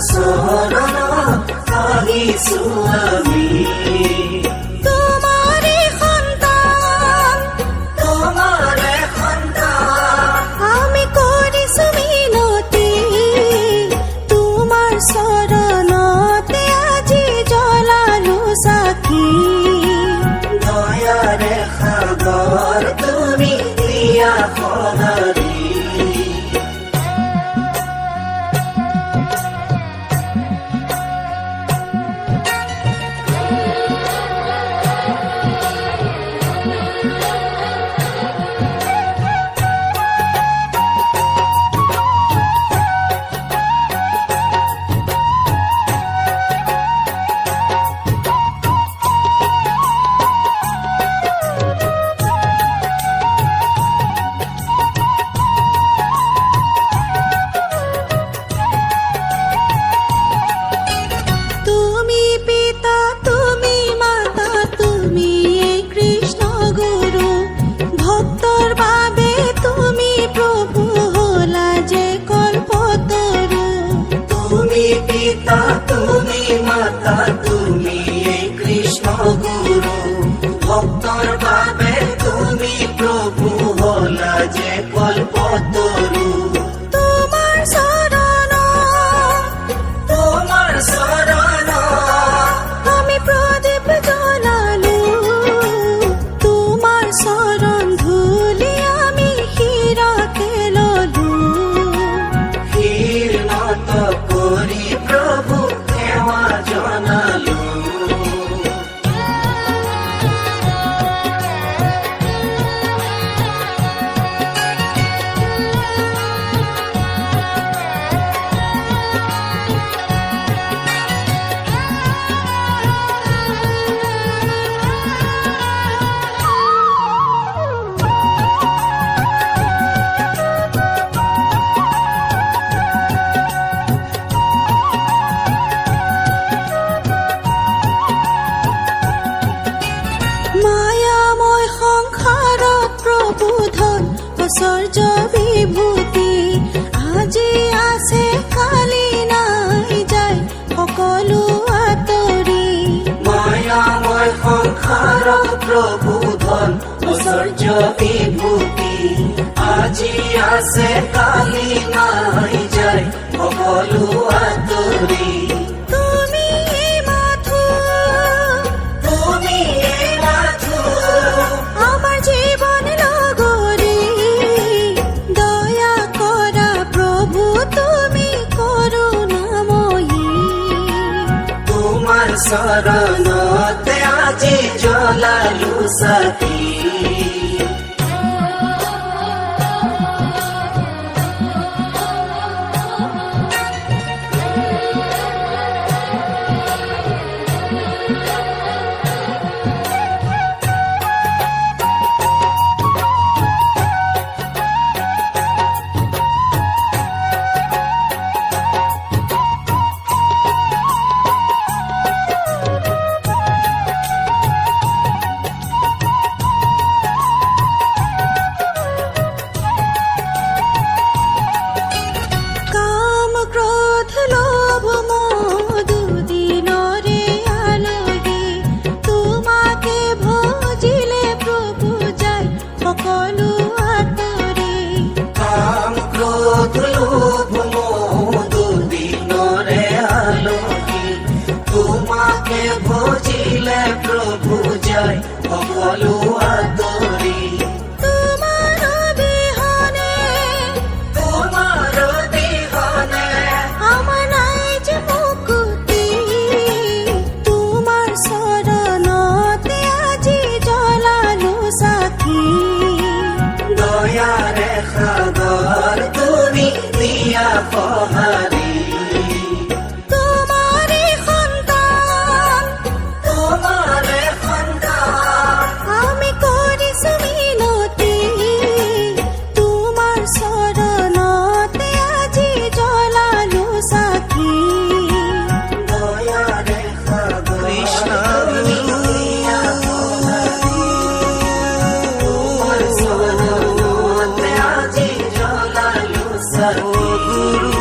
শৰণ আহিছো আমি। তোমাৰে সন্তান আমি কৰিছো মিনতি, তোমাৰ চৰণতে আজি জ্বলালো চাকি। দয়াৰে সাগৰ তুমি দিয়া সঁহাৰি। পিতা তুমি মাতা তুমি এই কৃষ্ণ গুৰু, ভক্তৰ বাবে তুমি প্ৰভু হলা যে কল্পতৰু। তোমাৰ চৰণ আমি প্ৰদীপ জ্বলালো, তোমাৰ চৰণ ধূলি আমি শিৰকে ললো। শিৰ নত কৰি প্ৰভু সেৱা জনালো। মায়াময় সংসাৰত প্ৰভু ধন ঐশ্বৰ্য বিভূতি, আজি আছে কালি নাই যায় সকলো আঁতৰি। মায়াময় সংসাৰত প্ৰভু ধন ঐশ্বৰ্য বিভূতি, আজি আছে কালি নাই যায় সকলো আঁতৰি। তুমি মাথো আমাৰ জীৱন লগৰী, দয়া কৰা প্ৰভু তুমি কৰুণাময়ী। তোমাৰ চৰণতে আজি জ্বলালো চাকি। কাম ক্ৰোধ লোভ মোহ দুদিনৰে আলহী, তোমাকে ভজিলে প্ৰভু যায় সকলো আঁতৰি। কাম ক্ৰোধ লোভ মোহ দুদিনৰে আলহী, তোমাকে ভজিলে প্ৰভু যায় সকলো আঁতৰি। তোমাৰ অবিহনে আমাৰ নাই যে মুক্তি, তোমাৰ চৰণতে আজি জ্বলালো চাকি। দয়াৰে সাগৰ তুমি দিয়া সঁহাৰি। তোমাৰে সন্তান গুৰু